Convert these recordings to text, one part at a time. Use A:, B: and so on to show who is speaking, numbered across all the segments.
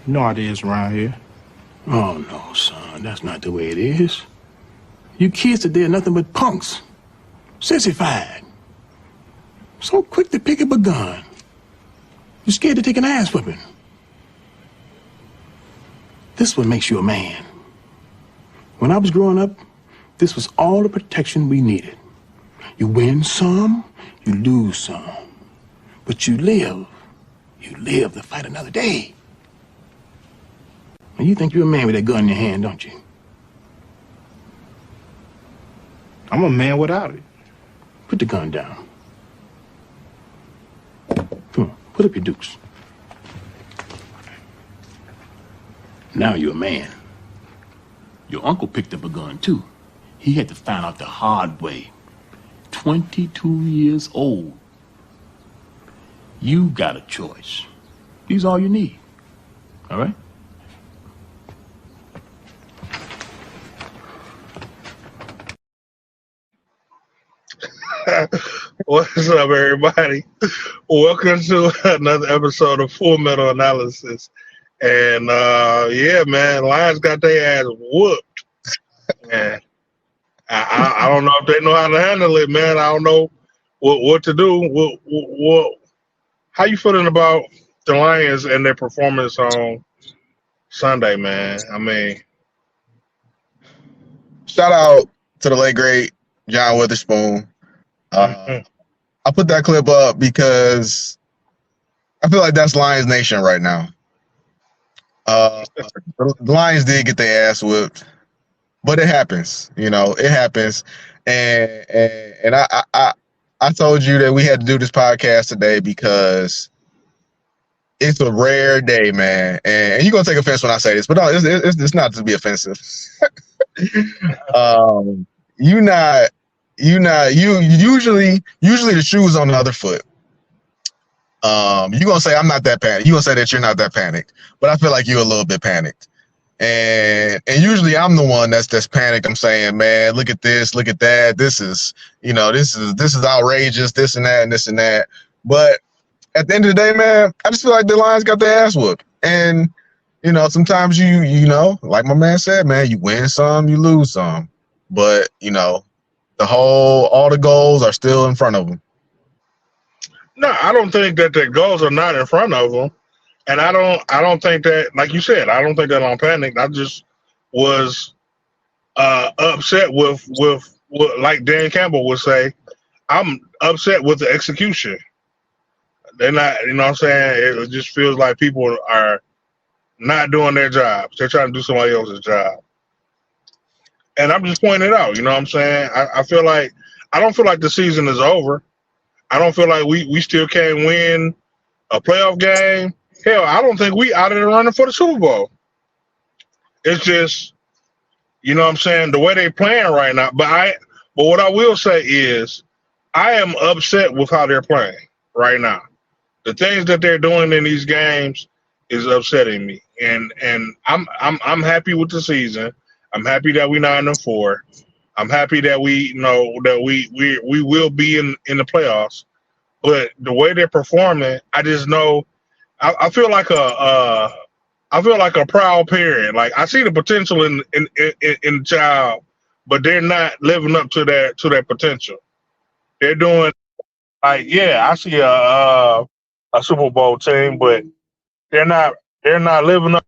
A: You know how it is around here.
B: Oh, no, son. That's not the way it is. You kids today are nothing but punks. Sissified. So quick to pick up a gun. You're scared to take an ass whipping. This is what makes you a man. When I was growing up, this was all the protection we needed. You win some, you lose some. But you live. You live to fight another day. And you think you're a man with that gun in your hand, don't you?
A: I'm a man without it.
B: Put the gun down. Come on, put up your dukes. Now you're a man. Your uncle picked up a gun, too. He had to find out the hard way. 22 years old. You got a choice. These are all you need. All right?
C: What's up, everybody? Welcome to another episode of Full Metal Analysis. And yeah, man, Lions got their ass whooped. And I don't know if they know how to handle it, man. I don't know what to do. How you feeling about the Lions and their performance on Sunday, man? I mean,
D: Shout out to the late great John Witherspoon. I put that clip up because I feel like that's Lions Nation right now. The Lions did get their ass whipped, but it happens. You know, it happens. And I told you that we had to do this podcast today because it's a rare day, man. And you're gonna take offense when I say this, but no, it's not to be offensive. You usually the shoe's on the other foot. You're gonna say I'm not that panicked. You're gonna say that you're not that panicked, but I feel like you're a little bit panicked. And usually I'm the one that's panicked. I'm saying, man, look at this, look at that. This is outrageous, this and that and this and that. But at the end of the day, man, I just feel like the Lions got their ass whooped. And sometimes you know, like my man said, man, you win some, you lose some. But all the goals are still in front of them.
C: no, I don't think that the goals are not in front of them. And I don't think that, like you said, I don't think that I'm panicked. I just was upset with like Dan Campbell would say, I'm upset with the execution. They're not, you know what I'm saying? It just feels like people are not doing their jobs. They're trying to do somebody else's job. And I'm just pointing it out, you know what I'm saying? I feel like, I don't feel like the season is over. I don't feel like we still can't win a playoff game. Hell, I don't think we out of the running for the Super Bowl. It's just, you know what I'm saying, the way they playing right now. But what I will say is I am upset with how they're playing right now. The things that they're doing in these games is upsetting me. And I'm happy with the season. I'm happy that we're 9-4. I'm happy that we know that we will be in the playoffs. But the way they're performing, I just know I feel like a proud parent. Like I see the potential in the child, but they're not living up to that potential. They're doing like, yeah, I see a Super Bowl team, but they're not living up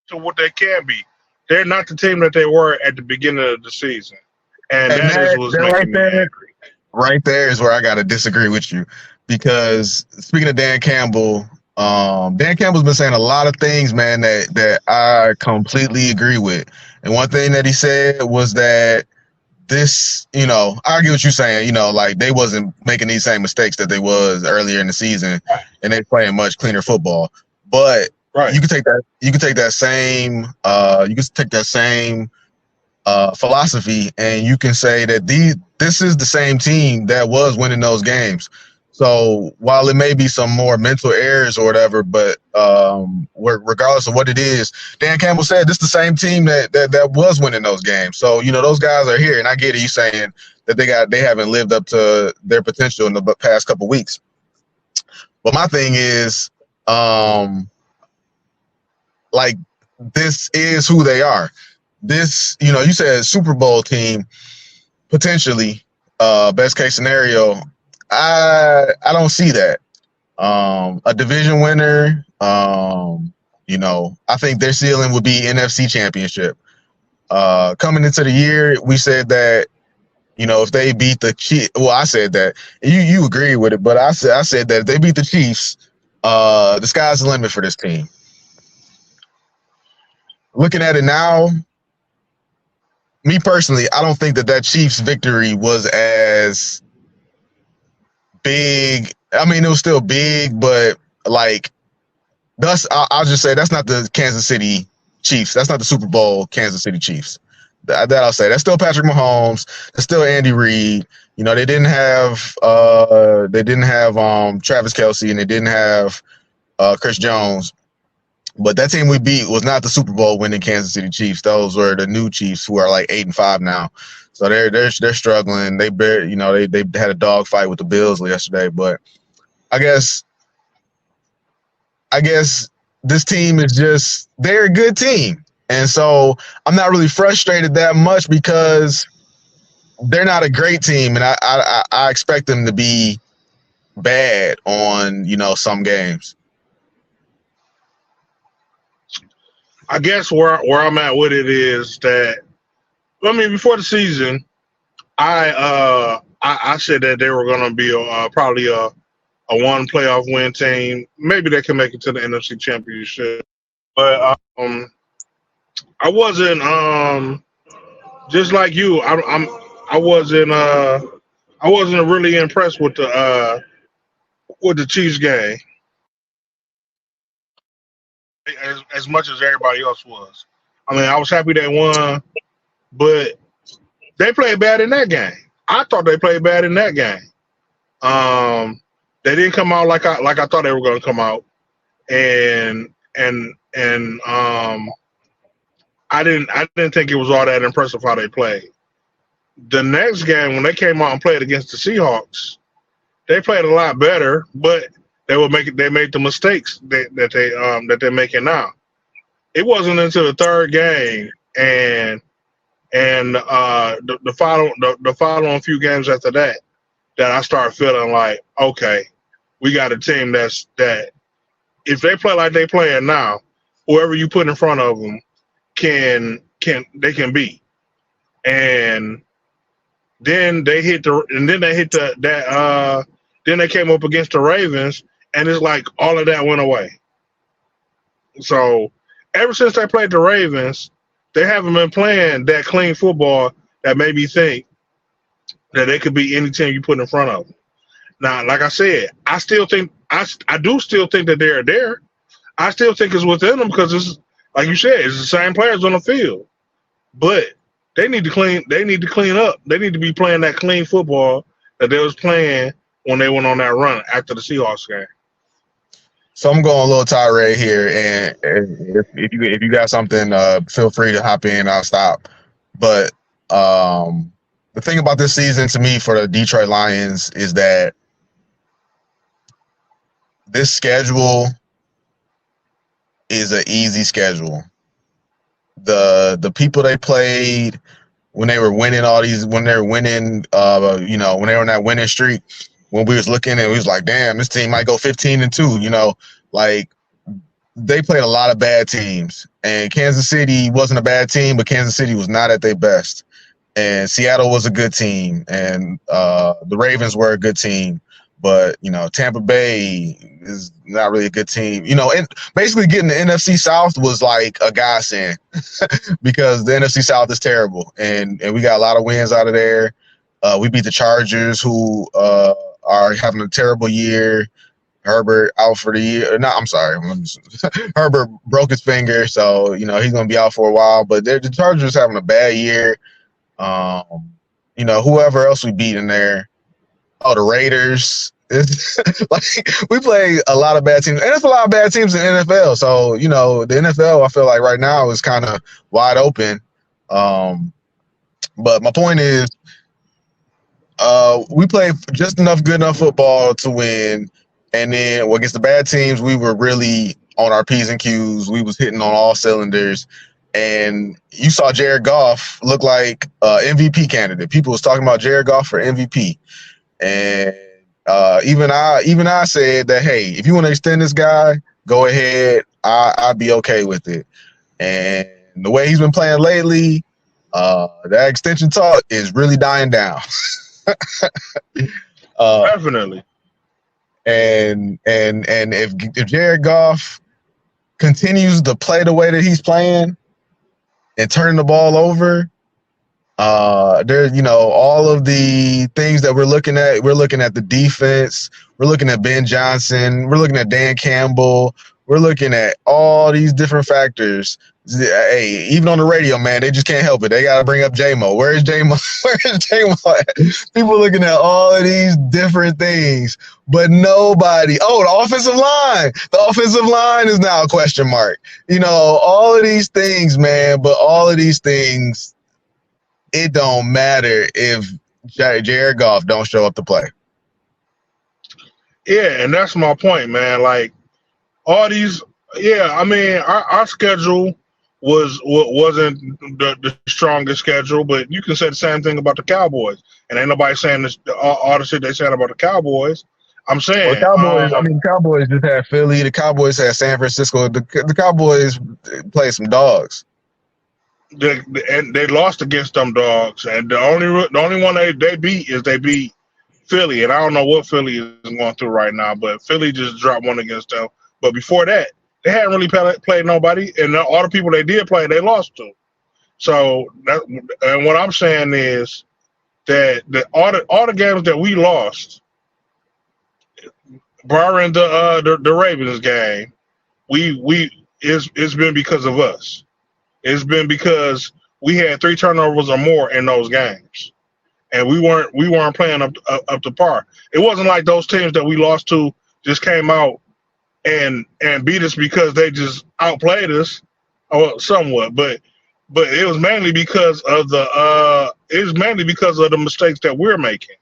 C: to what they can be. They're not the team that they were at the beginning of the season, and that is what's making me angry.
D: Right there is where I gotta disagree with you, because speaking of Dan Campbell, Dan Campbell's been saying a lot of things, man, that I completely agree with. And one thing that he said was that this, I get what you're saying, like they wasn't making these same mistakes that they was earlier in the season, and they playing much cleaner football. But
C: Right.
D: you can take that same philosophy, and you can say that this is the same team that was winning those games. So while it may be some more mental errors or whatever, but regardless of what it is, Dan Campbell said this is the same team that was winning those games. So those guys are here, and I get it. You saying that they haven't lived up to their potential in the past couple weeks. But my thing is, like this is who they are. This, you know, you said Super Bowl team potentially, best case scenario. I don't see that. A division winner. You know, I think their ceiling would be NFC Championship. Coming into the year, we said that, you know, if they beat the Chiefs, well, I said that you agree with it, but I said that if they beat the Chiefs, the sky's the limit for this team. Looking at it now, me personally, I don't think that Chiefs victory was as big. I mean, it was still big, but like, I'll just say that's not the Kansas City Chiefs. That's not the Super Bowl Kansas City Chiefs. That I'll say. That's still Patrick Mahomes. That's still Andy Reid. You know, they didn't have Travis Kelce, and they didn't have Chris Jones. But that team we beat was not the Super Bowl winning Kansas City Chiefs. Those were the new Chiefs, who are like 8-5 now. So they're struggling. They had a dogfight with the Bills yesterday. But I guess this team is just, they're a good team. And so I'm not really frustrated that much because they're not a great team, and I expect them to be bad on, you know, some games.
C: I guess where I'm at with it is that, I mean, before the season, I said that they were going to be probably a one playoff win team. Maybe they can make it to the NFC Championship, but I wasn't just like you. I wasn't really impressed with the Chiefs game as much as everybody else was. I mean, I was happy they won, but they played bad in that game. I thought they played bad in that game. They didn't come out like I thought they were going to come out, and I didn't think it was all that impressive how they played. The next game, when they came out and played against the Seahawks, they played a lot better, but they made the mistakes that they're making now. It wasn't until the third game and the following few games after that I started feeling like, okay, we got a team that if they play like they playing now, whoever you put in front of them can beat. And then they came up against the Ravens, and it's like all of that went away. So ever since they played the Ravens, they haven't been playing that clean football that made me think that they could beat any team you put in front of them. Now, like I said, I do still think that they're there. I still think it's within them because it's, like you said, it's the same players on the field. But they need to clean up. They need to be playing that clean football that they was playing when they went on that run after the Seahawks game.
D: So I'm going a little tirade here, and if you got something, feel free to hop in. I'll stop. But the thing about this season to me for the Detroit Lions is that this schedule is an easy schedule. The people they played when they were winning when they were in that winning streak, when we was looking and we was like, damn, this team might go 15-2, you know, like they played a lot of bad teams, and Kansas City wasn't a bad team, but Kansas City was not at their best, and Seattle was a good team, and the Ravens were a good team. But, you know, Tampa Bay is not really a good team. You know, and basically getting the NFC South was like a godsend because the NFC South is terrible. And we got a lot of wins out of there. We beat the Chargers, who are having a terrible year. Herbert out for the year. No, I'm sorry. Herbert broke his finger, so, you know, he's going to be out for a while. But the Chargers having a bad year. You know, whoever else we beat in there. Oh, the Raiders. Like, we play a lot of bad teams, and it's a lot of bad teams in the NFL. So, you know, the NFL, I feel like right now is kind of wide open. But my point is, we played just good enough football to win, and then against the bad teams, we were really on our P's and Q's. We was hitting on all cylinders. And you saw Jared Goff look like MVP candidate. People was talking about Jared Goff for MVP. And even I said that, hey, if you want to extend this guy, go ahead. I'd be okay with it. And the way he's been playing lately, that extension talk is really dying down.
C: Definitely.
D: And if Jared Goff continues to play the way that he's playing and turning the ball over, there's, you know, all of the things that we're looking at the defense, we're looking at Ben Johnson, we're looking at Dan Campbell, we're looking at all these different factors. Hey, even on the radio, man, they just can't help it. They got to bring up J-Mo. Where's J-Mo? Where's J-Mo at? People looking at all of these different things, but nobody. Oh, the offensive line. The offensive line is now a question mark. You know, all of these things, man, but all of these things, it don't matter if Jared Goff don't show up to play.
C: Yeah, and that's my point, man. Like, all these, yeah, I mean, our schedule wasn't the strongest schedule, but you can say the same thing about the Cowboys. And ain't nobody saying this, all the shit they said about the Cowboys. I'm saying,
D: Cowboys just had Philly. The Cowboys had San Francisco. The Cowboys played some dogs.
C: And they lost against them dogs, and the only one they beat is they beat Philly, and I don't know what Philly is going through right now, but Philly just dropped one against them. But before that, they hadn't really played nobody, and all the people they did play, they lost to. So, and what I'm saying is that all the games that we lost, barring the Ravens game, it's been because of us. It's been because we had 3 turnovers or more in those games, and we weren't playing up to par. It wasn't like those teams that we lost to just came out and beat us because they just outplayed us, or somewhat. But it was mainly because of the mistakes that we're making.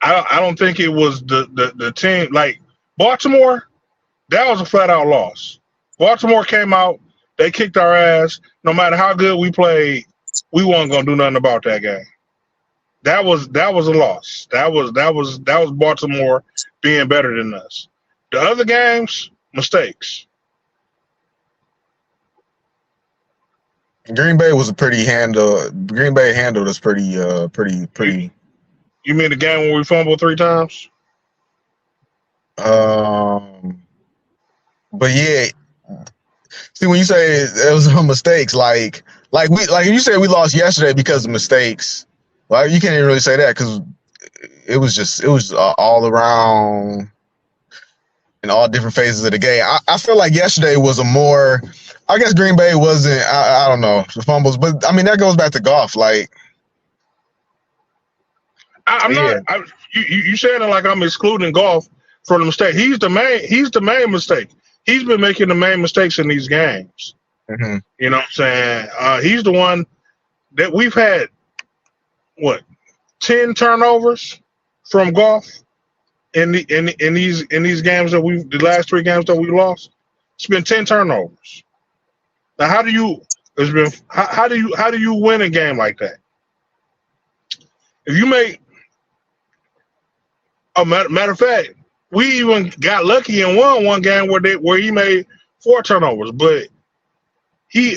C: I don't think it was the team. Like Baltimore, that was a flat out loss. Baltimore came out. They kicked our ass. No matter how good we played, we weren't gonna do nothing about that game. That was a loss. That was Baltimore being better than us. The other games, mistakes.
D: Green Bay was a pretty handled. Green Bay handled us pretty.
C: You mean the game when we fumbled 3 times?
D: But yeah. See, when you say it was mistakes, like you said, we lost yesterday because of mistakes. Well, you can't even really say that because it was all around in all different phases of the game. I feel like yesterday was a more. I guess Green Bay wasn't. I don't know the fumbles, but I mean that goes back to Goff. Like,
C: I'm not. You saying it like I'm excluding Goff from the mistake. He's the main mistake. He's been making the main mistakes in these games.
D: Mm-hmm.
C: You know what I'm saying? He's the one that we've had, 10 turnovers from Goff in these games that the last 3 games that we lost. It's been 10 turnovers. Now, how do you win a game like that? If you make a matter of fact, we even got lucky and won one game where he made 4 turnovers, but he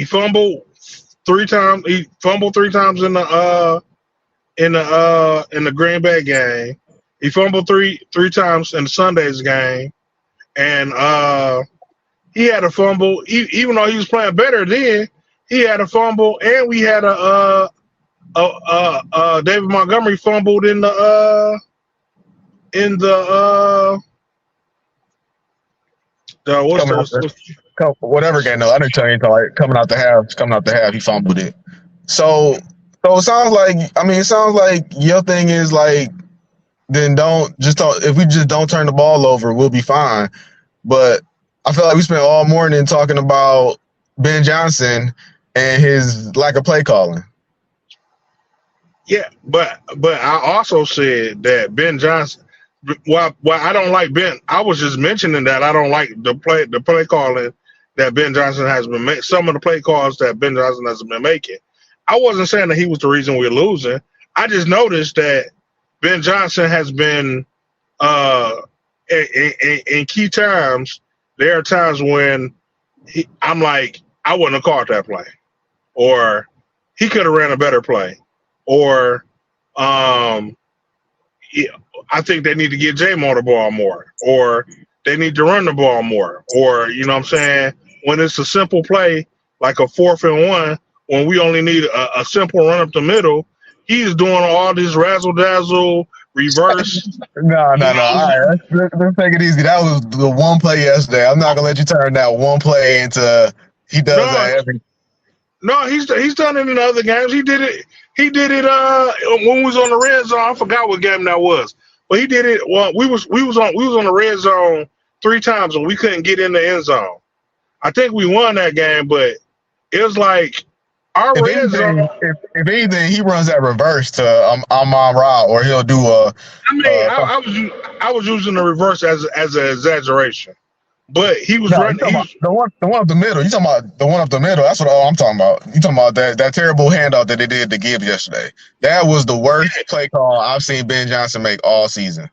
C: fumbled 3 times. He fumbled 3 times in the Green Bay game. He fumbled three times in the Sunday's game, and he had a fumble. Even though he was playing better then, he had a fumble, and we had a David Montgomery fumbled in the
D: whatever game. No, I didn't tell you until like coming out the half, he fumbled it. So it sounds like your thing is like, then if we just don't turn the ball over, we'll be fine. But I feel like we spent all morning talking about Ben Johnson and his lack of play calling.
C: Yeah, but I also said that Ben Johnson, Well, I don't like Ben. I was just mentioning that I don't like the play calling that Ben Johnson has been making. Some of the play calls that Ben Johnson has been making. I wasn't saying that he was the reason we're losing. I just noticed that Ben Johnson has been in key times. There are times when I'm like, I wouldn't have caught that play, or he could have ran a better play, or I think they need to get J-Mo the ball more, or they need to run the ball more, or, you know what I'm saying, when it's a simple play, like a 4th and 1, when we only need a simple run up the middle, he's doing all this razzle-dazzle, reverse.
D: No. All right, let's take it easy. That was the one play yesterday. I'm not going to let you turn that one play into he does that every.
C: No, he's done it in other games. He did it when we was on the red zone. I forgot what game that was. But he did it. Well, we was on the red zone 3 times and we couldn't get in the end zone. I think we won that game, but it was like our red zone.
D: If anything, he runs that reverse to Amon-Ra, or he'll do a.
C: I mean, I was using the reverse as an exaggeration, but he was running.
D: The one up the middle. You talking about the one up the middle? That's what I'm talking about. You talking about that terrible handout that they did to Gibbs yesterday? That was the worst play call I've seen Ben Johnson make all season.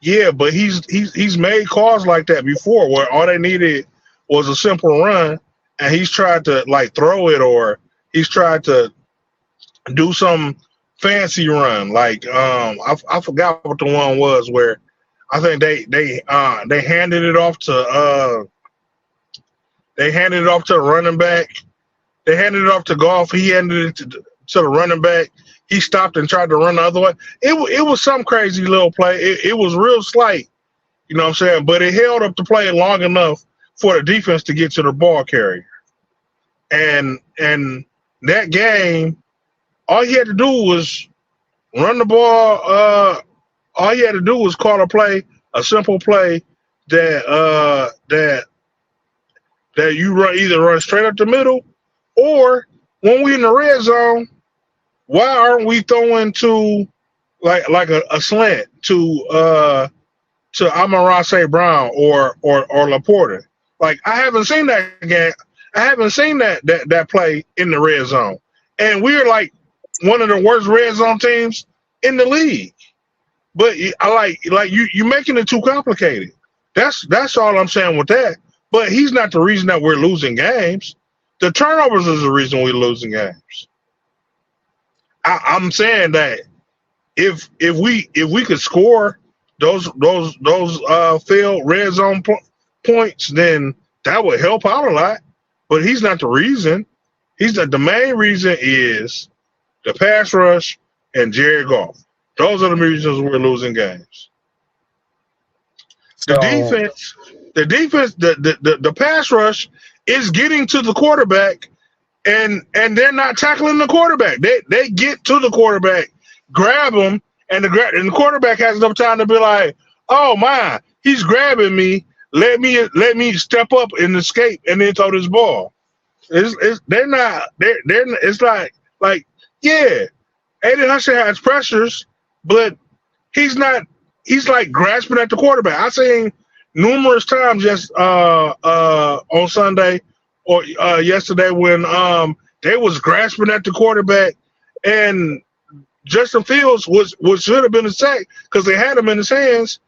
C: Yeah, but he's made calls like that before, where all they needed was a simple run, and he's tried to like throw it, or he's tried to do some fancy run. Like I forgot what the one was where I think they handed it off to the running back. They handed it off to Goff. He handed it to the running back. He stopped and tried to run the other way. It was some crazy little play. It was real slight, you know what I'm saying? But it held up the play long enough for the defense to get to the ball carrier. And that game, all he had to do was run the ball. All he had to do was call a simple play that you either run straight up the middle, or when we in the red zone, why aren't we throwing to like a slant to Amon-Ra St. Brown or Laporta? Like, I haven't seen that game. I haven't seen that play in the red zone, and we're like one of the worst red zone teams in the league. But I like you making it too complicated. That's all I'm saying with that. But he's not the reason that we're losing games. The turnovers is the reason we're losing games. I'm saying that if we could score those failed red zone points, then that would help out a lot. But he's not the reason. The main reason is the pass rush and Jared Goff. Those are the reasons we're losing games. The defense, the pass rush is getting to the quarterback, and they're not tackling the quarterback. They get to the quarterback, grab him, and the quarterback has enough time to be like, "Oh my, he's grabbing me. Let me step up and escape, and then throw this ball." It's like yeah, Aiden Hutchinson has pressures, but he's not. He's like grasping at the quarterback. I seen numerous times on Sunday or yesterday when they was grasping at the quarterback, and Justin Fields should have been a sack because they had him in his hands.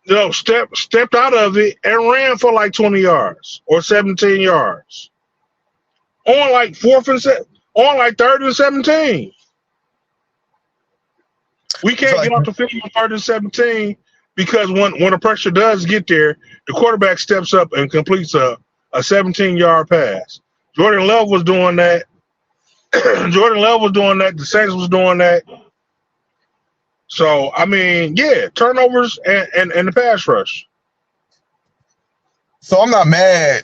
C: You know, stepped out of it and ran for like 20 yards or 17 yards on like 3rd and 17. We can't get off the field on 3rd and 17 because when the pressure does get there, the quarterback steps up and completes a 17-yard pass. Jordan Love was doing that. The Saints was doing that. So, I mean, yeah, turnovers and the pass rush.
D: So I'm not mad.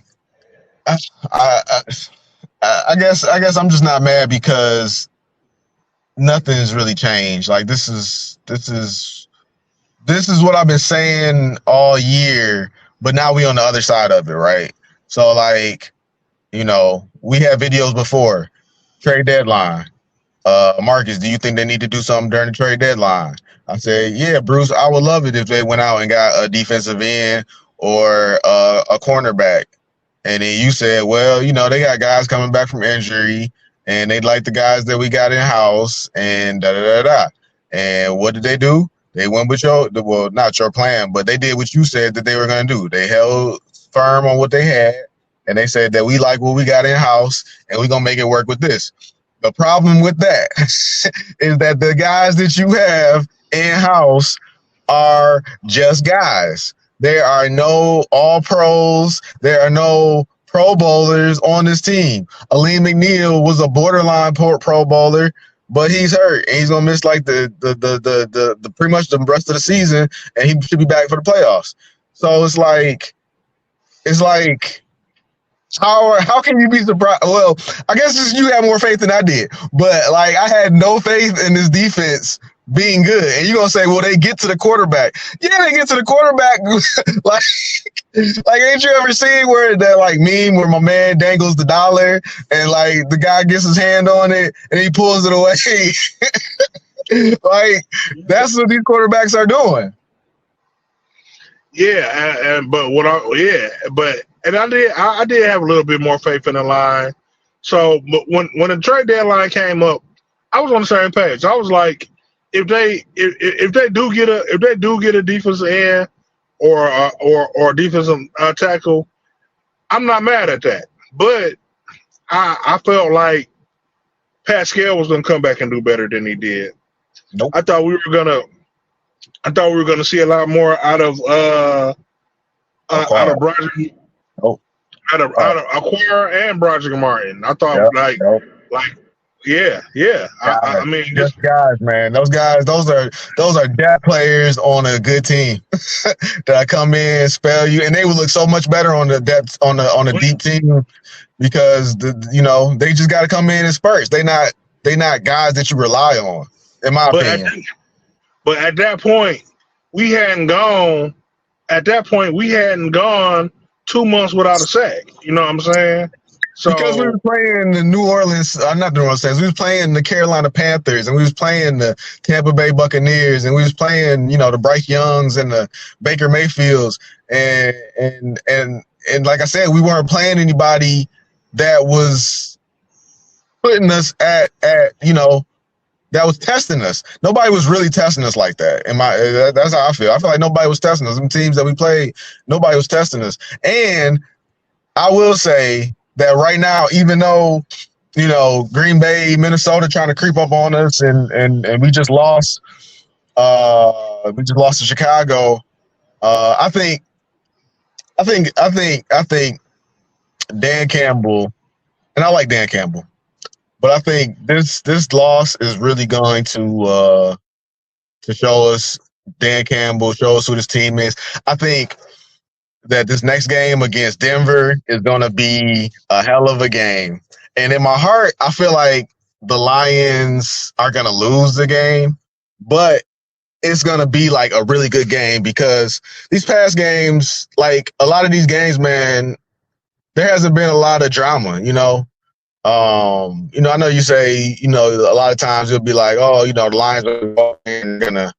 D: I guess I'm just not mad because nothing's really changed. Like this is what I've been saying all year, but now we on the other side of it, right? So like, you know, we had videos before trade deadline. Marcus, do you think they need to do something during the trade deadline? I said, yeah, Bruce, I would love it if they went out and got a defensive end or a cornerback. And then you said, well, you know, they got guys coming back from injury and they like the guys that we got in house and da da da da. And what did they do? They went with not your plan, but they did what you said that they were going to do. They held firm on what they had, and they said that we like what we got in house, and we're going to make it work with this. The problem with that is that the guys that you have in house are just guys. There are no all pros. There are no Pro Bowlers on this team. Aleem McNeil was a borderline Pro Bowler, but he's hurt and he's gonna miss like the pretty much the rest of the season, and he should be back for the playoffs. So it's like how can you be surprised? Well, I guess you have more faith than I did, but like I had no faith in this defense being good. And you're gonna say, well, they get to the quarterback. Yeah, they get to the quarterback. like ain't you ever seen where that like meme where my man dangles the dollar and like the guy gets his hand on it and he pulls it away? Like that's what these quarterbacks are doing.
C: Yeah, I did have a little bit more faith in the line. So, but when the trade deadline came up, I was on the same page. I was like, if they do get a defensive end or a defensive tackle, I'm not mad at that. But I felt like Pascal was going to come back and do better than he did.
D: Nope.
C: I thought we were gonna see a lot more out of Broderick, out of Acquire and Broderick Martin. I thought I mean,
D: just guys, man. Those guys, those are depth players on a good team that come in, spell you, and they would look so much better on the depth on a deep team because they just got to come in spurts. They not guys that you rely on, in my opinion.
C: But at that point, we hadn't gone 2 months without a sack. You know what I'm saying? So,
D: because we were playing the New Orleans, not the New Orleans Saints, we was playing the Carolina Panthers, and we was playing the Tampa Bay Buccaneers, and we was playing, the Bryce Youngs and the Baker Mayfields, and like I said, we weren't playing anybody that was putting us at that was testing us. Nobody was really testing us like that. That's how I feel. I feel like nobody was testing us. Them teams that we played, nobody was testing us. And I will say that right now, even though, Green Bay, Minnesota trying to creep up on us and we just lost to Chicago. I think Dan Campbell, and I like Dan Campbell, but I think this loss is really going to show us Dan Campbell, show us who this team is. I think that this next game against Denver is going to be a hell of a game. And in my heart, I feel like the Lions are going to lose the game, but it's going to be like a really good game because these past games, like a lot of these games, man, there hasn't been a lot of drama, I know you say, a lot of times it'll be like, oh, the Lions are going to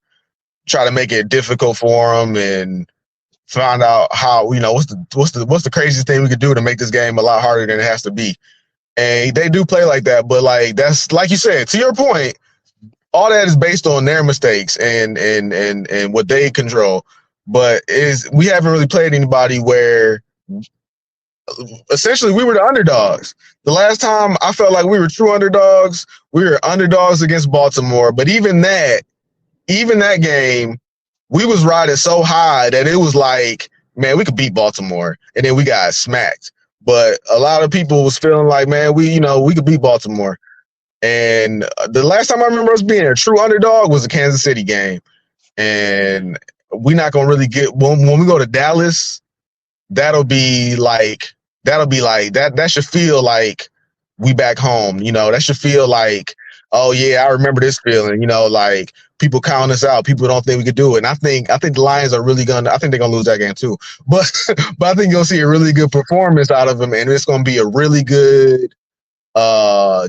D: try to make it difficult for them and find out how, what's the craziest thing we could do to make this game a lot harder than it has to be. And they do play like that, but like that's like you said, to your point, all that is based on their mistakes and what they control. But we haven't really played anybody where essentially we were the underdogs. The last time I felt like we were true underdogs, we were underdogs against Baltimore. But even that game, we was riding so high that it was like, man, we could beat Baltimore, and then we got smacked. But a lot of people was feeling like, man, we could beat Baltimore. And the last time I remember us being a true underdog was the Kansas City game. And we're not gonna really get when we go to Dallas. That'll be like that should feel like we back home. That should feel like, oh yeah, I remember this feeling. Like people count us out. People don't think we could do it. And I think the Lions are really I think they're gonna lose that game too. But I think you'll see a really good performance out of them, and it's gonna be a really good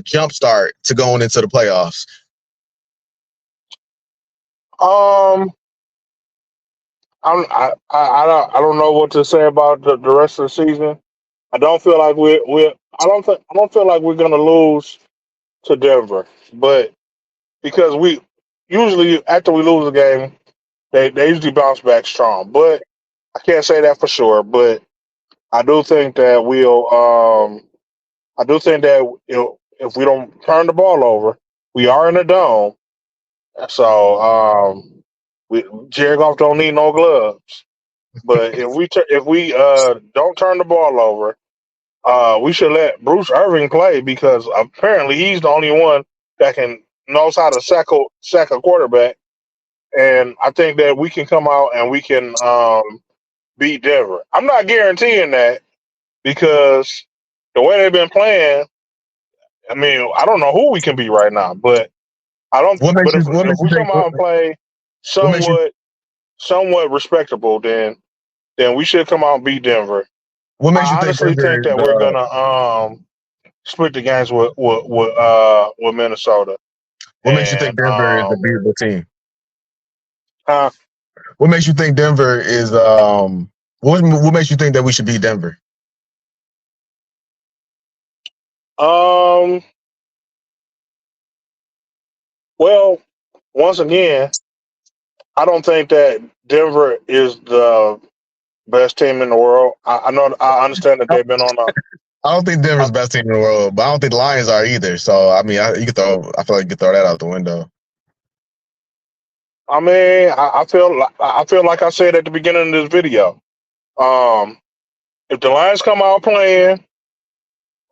D: jump start to going into the playoffs?
C: Um, I don't know what to say about the rest of the season. I don't feel like I don't feel like we're gonna lose to Denver, but because we usually after we lose a game, they usually bounce back strong. But I can't say that for sure. But I do think that I do think that if we don't turn the ball over, we are in a dome. So Jared Goff don't need no gloves. But if we don't turn the ball over, we should let Bruce Irving play because apparently he's the only one that knows how to sack a quarterback. And I think that we can come out and we can beat Denver. I'm not guaranteeing that because the way they've been playing, I mean, I don't know who we can beat right now, but I don't.
D: What makes
C: But
D: you what
C: if
D: makes you
C: we come
D: think
C: out and play
D: what makes you
C: somewhat respectable, then we should come out and beat Denver.
D: what makes you
C: I
D: think
C: honestly
D: Denver
C: think
D: is
C: that we're gonna split the games with Minnesota.
D: what makes you think
C: And
D: Denver is a beatable team?
C: uh,
D: What makes you think Denver is what makes you think that we should beat Denver?
C: um, well, once again, I don't think that Denver is the best team in the world. I know I understand that they've been on
D: I don't think Denver's
C: a.
D: the best team in the world, but I don't think the Lions are either. So I mean, I feel like you could throw that out the window.
C: I mean, I feel like I said at the beginning of this video. Um, if the Lions come out playing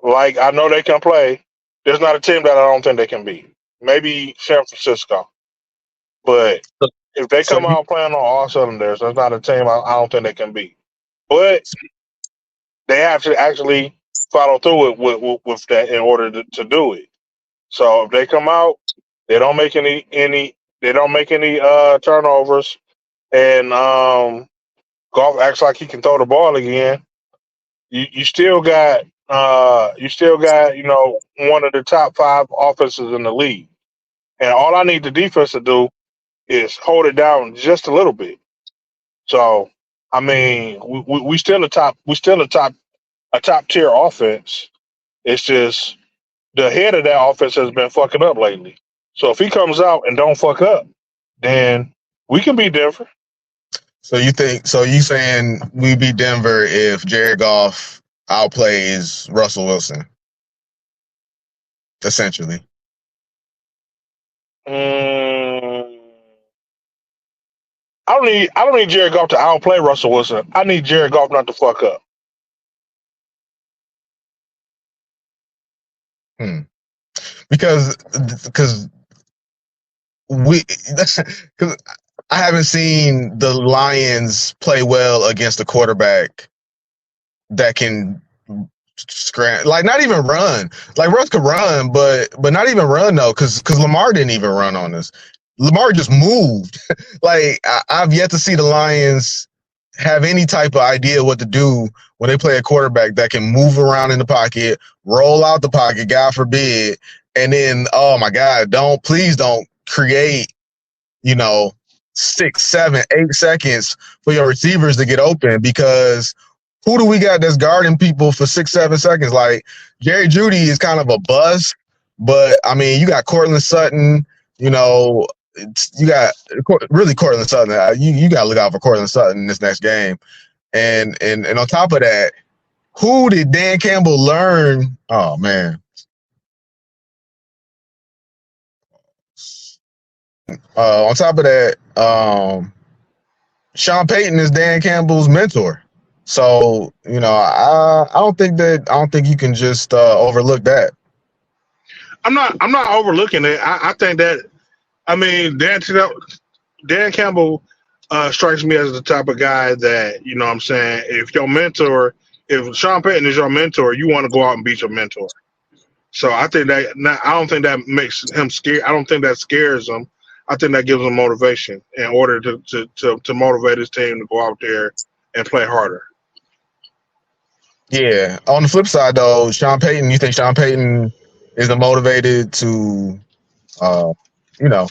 C: like I know they can play, there's not a team that I don't think they can beat. Maybe San Francisco, but if they
D: So
C: come out playing on all cylinders, there's not a team I don't think they can beat. But they have to actually follow through with that in order to do it. So if they come out, they don't make any turnovers, and Golf acts like he can throw the ball again. You still got one of the top five offenses in the league, and all I need the defense to do is hold it down just a little bit. So I mean, we still a top tier offense. It's just the head of that offense has been fucking up lately. So if he comes out and don't fuck up, then we can be Denver.
D: you saying we beat Denver if Jared Goff outplays Russell Wilson, essentially.
C: Mm, I don't need Jared Goff to outplay Russell Wilson. I need Jared Goff not to fuck up.
D: Hmm. Because we because I haven't seen the Lions play well against a quarterback that can like not even run. Like Russ could run, but not even run though, because Lamar didn't even run on us. Lamar just moved. Like I've yet to see the Lions have any type of idea what to do when they play a quarterback that can move around in the pocket, roll out the pocket, God forbid, and then oh my God, please don't create 6, 7, 8 seconds for your receivers to get open, because who do we got that's guarding people for 6, 7 seconds? Like Jerry Jeudy is kind of a bust, but I mean, you got Cortland Sutton, you got really Cortland Sutton. You got to look out for Cortland Sutton in this next game. And on top of that, who did Dan Campbell learn? Oh man. On top of that, Sean Payton is Dan Campbell's mentor. So, I don't think you can just overlook that.
C: I'm not overlooking it. I think that I mean Dan Campbell strikes me as the type of guy that, you know what I'm saying, if Sean Payton is your mentor, you want to go out and beat your mentor. So I don't think that makes him scared. I don't think that scares him. I think that gives him motivation in order to motivate his team to go out there and play harder.
D: Yeah. On the flip side, though, you think Sean Payton isn't motivated to, you know,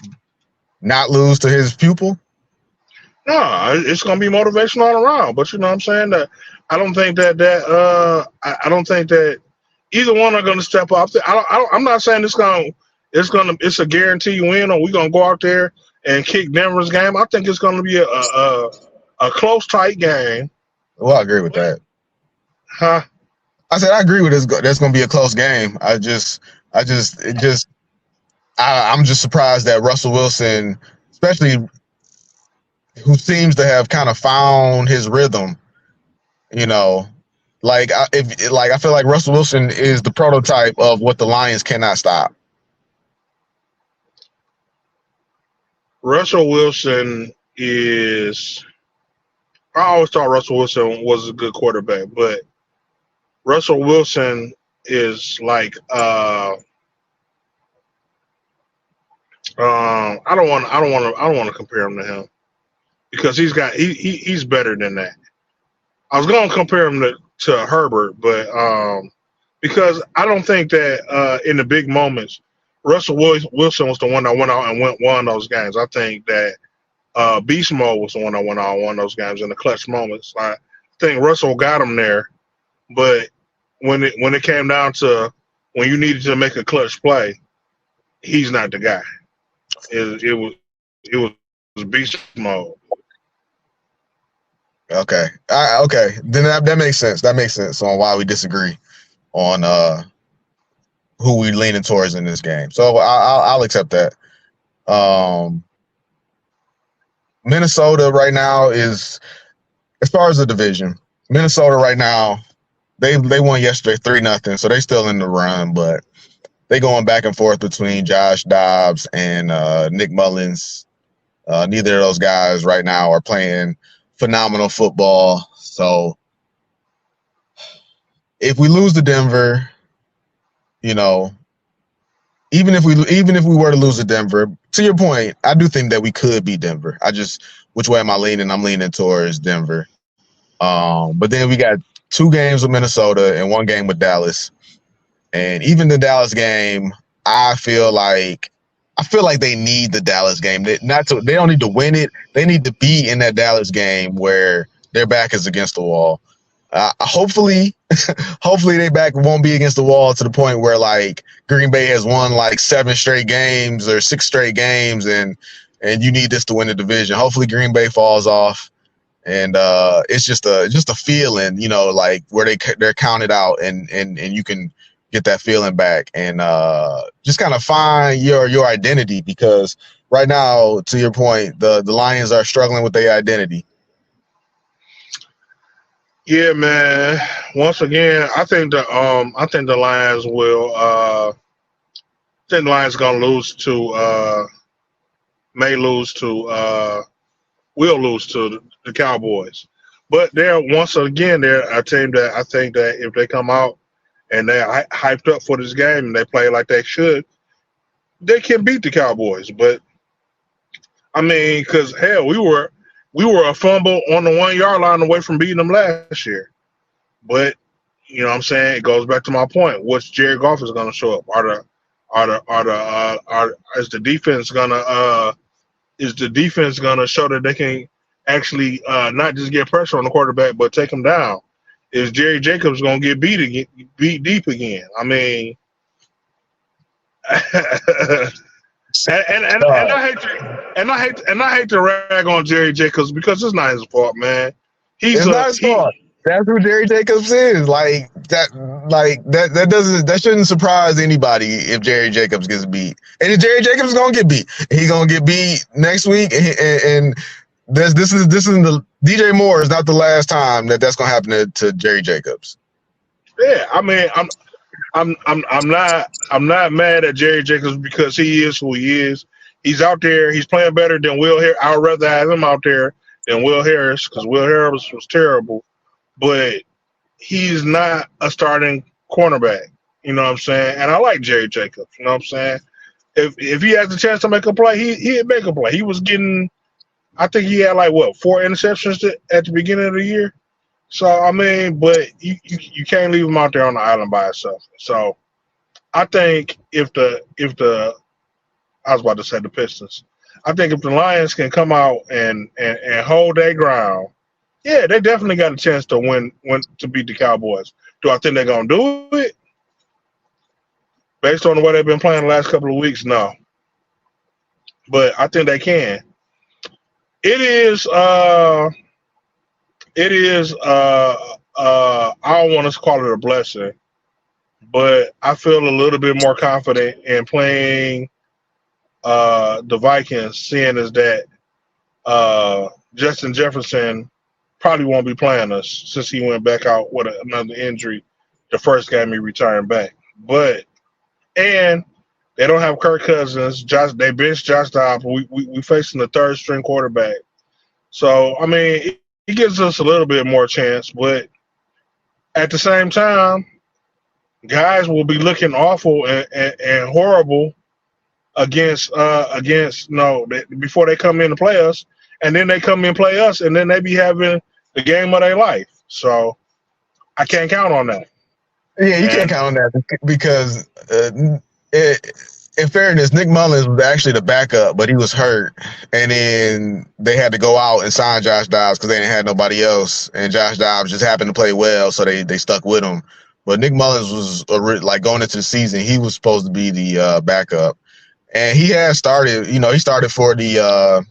D: not lose to his pupil.
C: No, it's gonna be motivation all around. But you know what I'm saying? That I don't think I don't think that either one are gonna step up. I'm not saying it's a guarantee win or we're gonna go out there and kick Denver's game. I think it's gonna be a close, tight game.
D: Well, I agree with that.
C: Huh?
D: I said I agree with this. That's going to be a close game. I'm just surprised that Russell Wilson, especially who seems to have kind of found his rhythm, you know, I feel like Russell Wilson is the prototype of what the Lions cannot stop.
C: Russell Wilson is. I always thought Russell Wilson was a good quarterback, but Russell Wilson is like I don't want to compare him to him because he's better than that. I was going to compare him to Herbert, but because I don't think that in the big moments, Russell Wilson was the one that went out and won those games. I think that Beast Mode was the one that went out and won those games in the clutch moments. I think Russell got him there, but when it came down to when you needed to make a clutch play, he's not the guy. It was Beast Mode.
D: Okay. Okay. Then that makes sense. That makes sense on why we disagree on who we leaning towards in this game. So I'll accept that. Minnesota right now is, as far as the division, Minnesota right now, they won yesterday 3-0, so they still in the run, but they going back and forth between Josh Dobbs and Nick Mullins. Neither of those guys right now are playing phenomenal football. So if we lose to Denver, you know, even if we were to lose to Denver, to your point, I do think that we could beat Denver. Which way am I leaning? I'm leaning towards Denver. But then we got 2 games with Minnesota and 1 game with Dallas. And even the Dallas game, I feel like they need the Dallas game. They don't need to win it. They need to be in that Dallas game where their back is against the wall. Hopefully their back won't be against the wall to the point where like Green Bay has won like 7 straight games or 6 straight games, and you need this to win the division. Hopefully Green Bay falls off, and it's just a feeling, you know, like where they're counted out, and you can get that feeling back and just kind of find your identity, because right now, to your point, the Lions are struggling with their identity.
C: Yeah, man. Once again, I think the Lions will. I think the Lions gonna will lose to the Cowboys, but they're a team that I think that if they come out and they're hyped up for this game and they play like they should, they can beat the Cowboys. But I mean, because hell, we were a fumble on the 1 yard line away from beating them last year. But you know what I'm saying? It goes back to my point. What's Jared Goff is going to show up? Is the defense going to show that they can actually not just get pressure on the quarterback but take him down? Is Jerry Jacobs going to get beat deep again? I mean, and I hate to rag on Jerry Jacobs because it's not his fault, man.
D: It's not his fault. That's who Jerry Jacobs is. That shouldn't surprise anybody if Jerry Jacobs gets beat. And if Jerry Jacobs is gonna get beat, he's gonna get beat next week. And this is the DJ Moore is not the last time that's gonna happen to Jerry Jacobs.
C: Yeah, I mean, I'm not mad at Jerry Jacobs because he is who he is. He's out there. He's playing better than Will Harris. I would rather have him out there than Will Harris because Will Harris was terrible. But he's not a starting cornerback. You know what I'm saying? And I like Jerry Jacobs. You know what I'm saying? If he has the chance to make a play, he'd make a play. He was getting, I think he had 4 interceptions at the beginning of the year. So I mean, but you can't leave him out there on the island by himself. So I think if the I was about to say the Pistons. I think if the Lions can come out and hold their ground, yeah, they definitely got a chance to win to beat the Cowboys. Do I think they're gonna do it? Based on the way they've been playing the last couple of weeks, no. But I think they can. It is I don't want to call it a blessing, but I feel a little bit more confident in playing the Vikings, seeing as that Justin Jefferson probably won't be playing us since he went back out with another injury the first game he returned back. And they don't have Kirk Cousins. They benched Josh Dobbs. We facing the third string quarterback. So I mean, it gives us a little bit more chance, but at the same time, guys will be looking awful and horrible against before they come in to play us, and then they come in and play us, and then they be having the game of their life. So I can't count on that.
D: Yeah, you can't count on that because in fairness, Nick Mullins was actually the backup, but he was hurt, and then they had to go out and sign Josh Dobbs because they didn't have nobody else, and Josh Dobbs just happened to play well, so they stuck with him. But Nick Mullins was like going into the season, he was supposed to be the backup, and he had started. You know, he started for the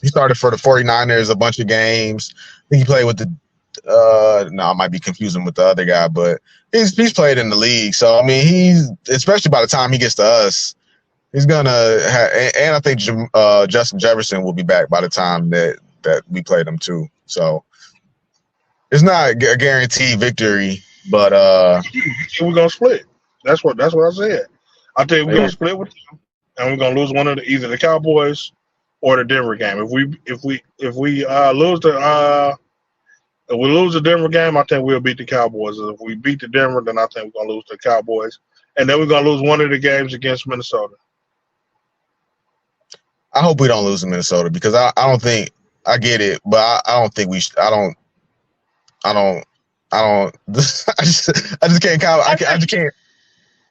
D: 49ers a bunch of games. I think he played with the no, I might be confusing with the other guy, but he's played in the league. So I mean, he's especially by the time he gets to us, he's gonna have, and I think Justin Jefferson will be back by the time that we play them too. So it's not a guaranteed victory, but
C: we're gonna split. That's what I said. I think we're gonna split with them, and we're gonna lose one of either the Cowboys or the Denver game. If we lose the Denver game, I think we'll beat the Cowboys. If we beat the Denver, then I think we're gonna lose the Cowboys, and then we're gonna lose one of the games against Minnesota.
D: I hope we don't lose to Minnesota because I don't think I get it, but I don't think we. I don't. I just can't count. I just can't.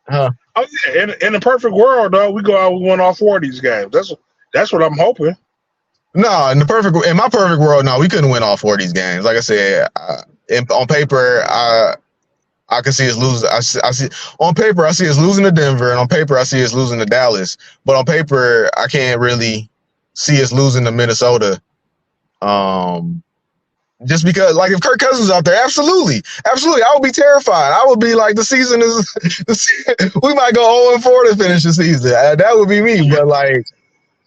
D: Huh?
C: Oh yeah, in the perfect world, though, we go out and win all 4 of these games. That's what I'm hoping.
D: No, in my perfect world, no, we couldn't win all 4 of these games. Like I said, on paper, I can see us losing. I see on paper, I see us losing to Denver, and on paper, I see us losing to Dallas. But on paper, I can't really see us losing to Minnesota. Just because, like, if Kirk Cousins was out there, absolutely, I would be terrified. I would be like, the season is, we might go 0-4 to finish the season. That would be me. But like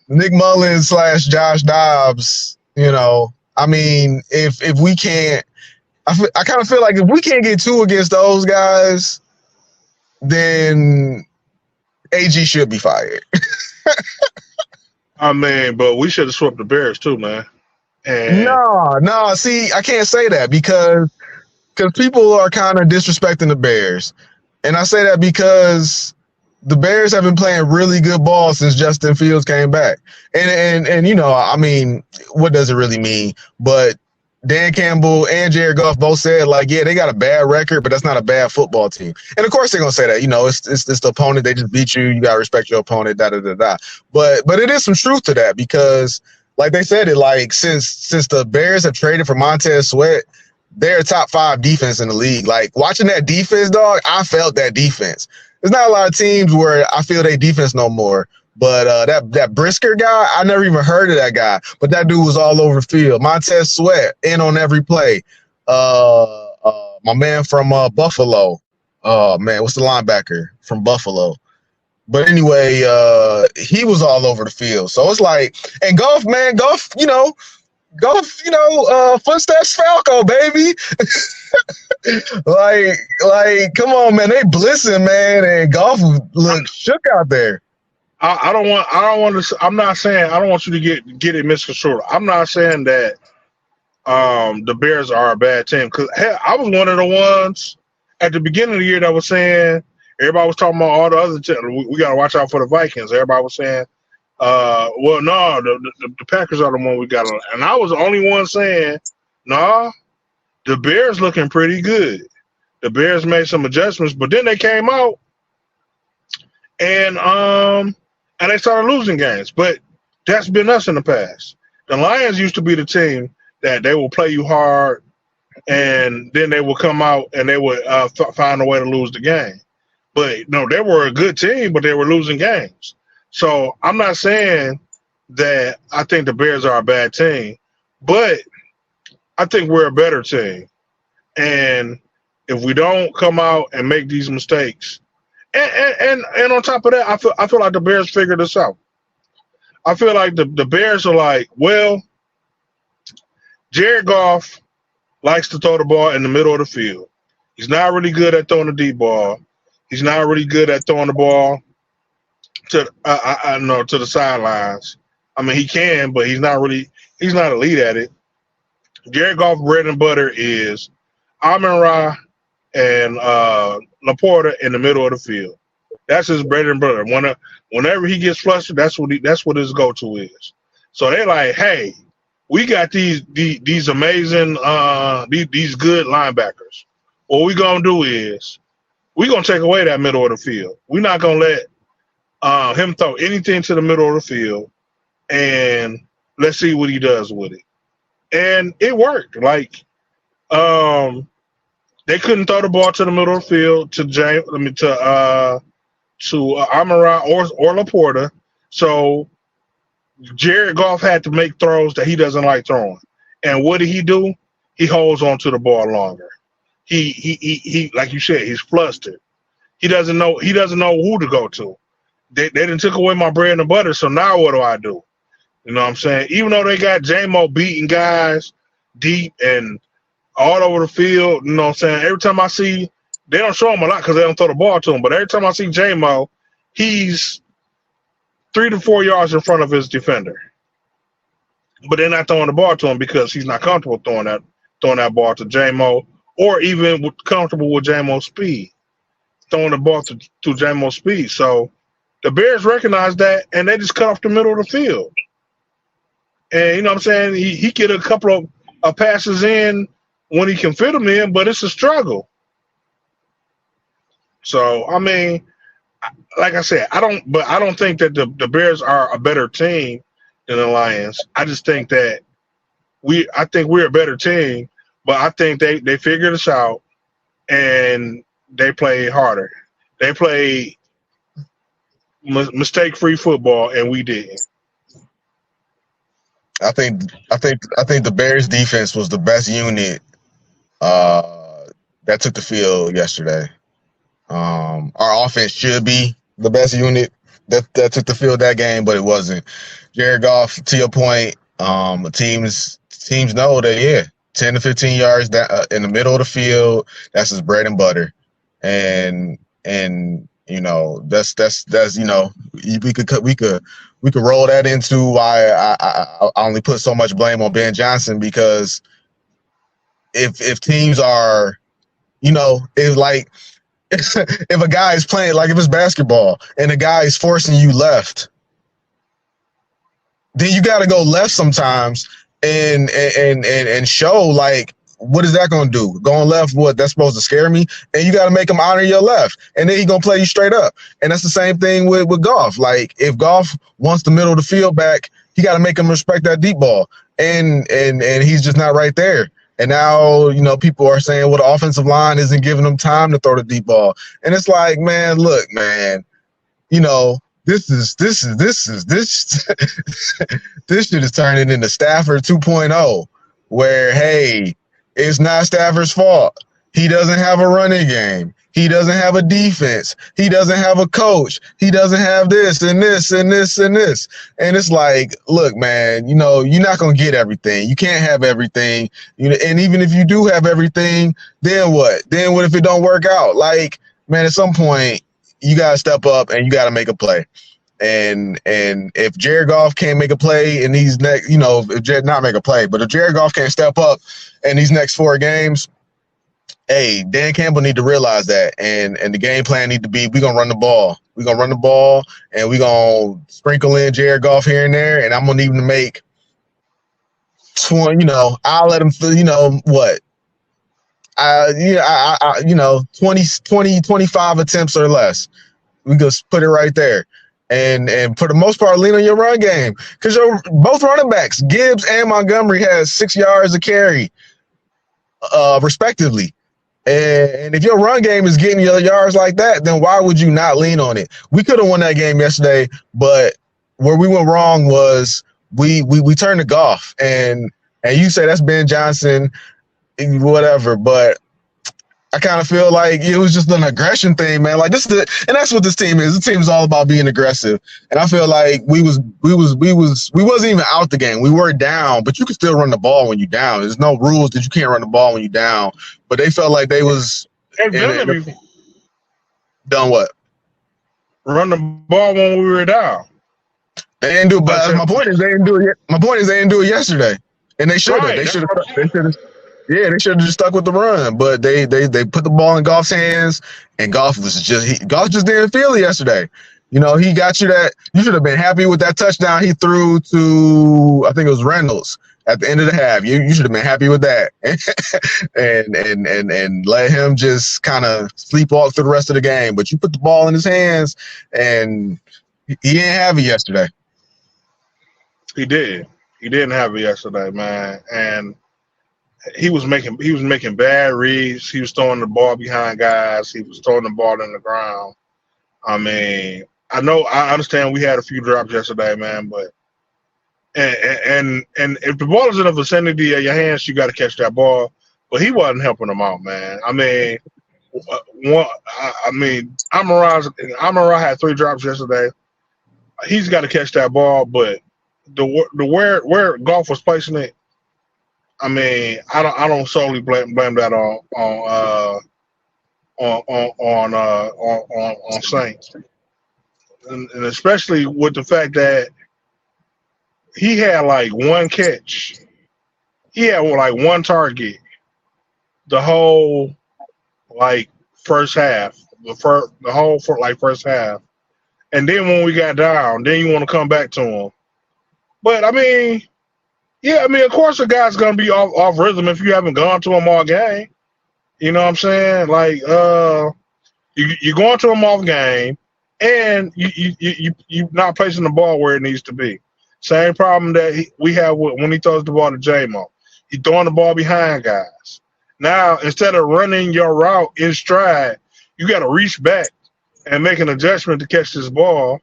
D: Nick Mullins / Josh Dobbs, you know, I mean, if we can't, I kind of feel like if we can't get 2 against those guys, then AG should be fired.
C: I mean, but we should have swept the Bears too, man. And
D: No. See, I can't say that because people are kind of disrespecting the Bears, and I say that because the Bears have been playing really good ball since Justin Fields came back. And you know, I mean, what does it really mean? But Dan Campbell and Jared Goff both said, like, yeah, they got a bad record, but that's not a bad football team. And of course they're gonna say that, you know, it's the opponent, they just beat you, you gotta respect your opponent, da da da da. But it is some truth to that because, like they said, it like since the Bears have traded for Montez Sweat, they're a top 5 defense in the league. Like, watching that defense, dog, I felt that defense. There's not a lot of teams where I feel their defense no more. But that Brisker guy, I never even heard of that guy. But that dude was all over the field. Montez Sweat, in on every play. My man from Buffalo. Oh, man, what's the linebacker from Buffalo? But anyway, he was all over the field. So it's like, and Goff, you know, footsteps Falco, baby. like, come on, man. They blitzing, man, and Goff look shook out there.
C: I don't want to. I'm not saying I don't want you to get it misconstrued. I'm not saying that the Bears are a bad team because I was one of the ones at the beginning of the year that was saying everybody was talking about all the other teams. We got to watch out for the Vikings. Everybody was saying, well, no, the Packers are the one we got on. And I was the only one saying, nah, the Bears looking pretty good. The Bears made some adjustments, but then they came out and they started losing games. But that's been us in the past. The Lions used to be the team that they will play you hard, and then they will come out and they would find a way to lose the game. But no, they were a good team, but they were losing games. So I'm not saying that I think the Bears are a bad team, but I think we're a better team. And if we don't come out and make these mistakes, and on top of that, I feel like the Bears figured this out. I feel like the Bears are like, well, Jared Goff likes to throw the ball in the middle of the field. He's not really good at throwing the deep ball. He's not really good at throwing the ball to to the sidelines. I mean, he can, but he's not elite at it. Jared Goff bread and butter is Amon-Ra and Laporta in the middle of the field. That's his bread and butter. Whenever he gets flustered, that's what his go-to is. So they're like, hey, we got these amazing these good linebackers. What we're gonna do is we're gonna take away that middle of the field. We're not gonna let him throw anything to the middle of the field, and let's see what he does with it. And it worked. Like they couldn't throw the ball to the middle of the field to Amon-Ra or Laporta. So Jared Goff had to make throws that he doesn't like throwing. And what did he do? He holds on to the ball longer. He like you said, he's flustered. He doesn't know who to go to. They done took away my bread and butter, so now what do I do? You know what I'm saying? Even though they got J-Mo beating guys deep and all over the field, you know what I'm saying? Every time I see, they don't show him a lot because they don't throw the ball to him, but every time I see J-Mo, he's 3 to 4 yards in front of his defender. But they're not throwing the ball to him because he's not comfortable throwing that ball to J-Mo, or even comfortable with J-Mo's speed, throwing the ball to J-Mo's speed. So the Bears recognize that, and they just cut off the middle of the field. And you know what I'm saying? He get a couple of passes in when he can fit them in, but it's a struggle. So I mean, like I said, I don't think that the Bears are a better team than the Lions. I just think that I think we're a better team, but I think they figured us out and they play harder. They play mistake-free football, and we didn't.
D: I think the Bears defense was the best unit that took the field yesterday. Our offense should be the best unit that took the field that game, but it wasn't. Jared Goff, to your point, teams know that 10 to 15 yards in the middle of the field, that's his bread and butter, and you know that's you know we could roll that into why I only put so much blame on Ben Johnson, because if teams are, you know, if like if a guy is playing, like if it's basketball and a guy is forcing you left, then you got to go left sometimes and show, like, what is that going to do? Going left, what, that's supposed to scare me? And you got to make him honor your left, and then he's going to play you straight up. And that's the same thing with Goff. Like, if Goff wants the middle of the field back, he got to make him respect that deep ball. And he's just not right there. And now, you know, people are saying, well, the offensive line isn't giving them time to throw the deep ball. And it's like, man, look, man, you know, this shit is turning into Stafford 2.0, where, hey, it's not Stafford's fault. He doesn't have a running game. He doesn't have a defense. He doesn't have a coach. He doesn't have this and this and this and this. And it's like, look, man, you know, you're not going to get everything. You can't have everything. You know, and even if you do have everything, then what? Then what if it don't work out? Like, man, at some point, you got to step up and you got to make a play. And if Jared Goff can't make a play in these next, you know, if Jared Goff can't step up in these next 4 games, hey, Dan Campbell need to realize that, and the game plan need to be, we're going to run the ball. We're going to run the ball, and we're going to sprinkle in Jared Goff here and there, and I'm going to need him to make 20, you know, I'll let him, you know, what? 20, 25 attempts or less. just put it right there. And for the most part, lean on your run game because your both running backs, Gibbs and Montgomery, has 6 yards of carry, respectively. And if your run game is getting your yards like that, then why would you not lean on it? We could have won that game yesterday, but where we went wrong was we turned to Goff, and you say that's Ben Johnson, whatever, but I kind of feel like it was just an aggression thing, man. Like and that's what this team is. This team is all about being aggressive. And I feel like we wasn't even out the game. We were down, but you can still run the ball when you're down. There's no rules that you can't run the ball when you're down. But they felt like they was done what?
C: Run the ball when we were down.
D: They didn't do it, but my point is they didn't do it. My point is they didn't do it yesterday, and they should have.
C: Right,
D: they should have. Yeah, they should have just stuck with the run, but they put the ball in Goff's hands, and Goff just didn't feel it yesterday. You know, he got you that. You should have been happy with that touchdown he threw to, I think it was Reynolds at the end of the half. You should have been happy with that, and let him just kind of sleepwalk through the rest of the game. But you put the ball in his hands, and he didn't have it yesterday.
C: He did. He didn't have it yesterday, man, and he was making bad reads. He was throwing the ball behind guys. He was throwing the ball in the ground. I mean, I understand we had a few drops yesterday, man, but and if the ball is in the vicinity of your hands, you got to catch that ball. But he wasn't helping them out, man. I mean, Amon-Ra had 3 drops yesterday. He's got to catch that ball, but where Goff was placing it, I mean, I don't solely blame that on Saints, and especially with the fact that he had like one catch, he had like one target, the whole like first half, the whole first half, and then when we got down, then you want to come back to him, but I mean. Yeah, I mean, of course, a guy's gonna be off rhythm if you haven't gone to him all game. You know what I'm saying? Like, you're going to him off game, and you not placing the ball where it needs to be. Same problem that we have when he throws the ball to J-Mo. He's throwing the ball behind guys. Now, instead of running your route in stride, you got to reach back and make an adjustment to catch this ball.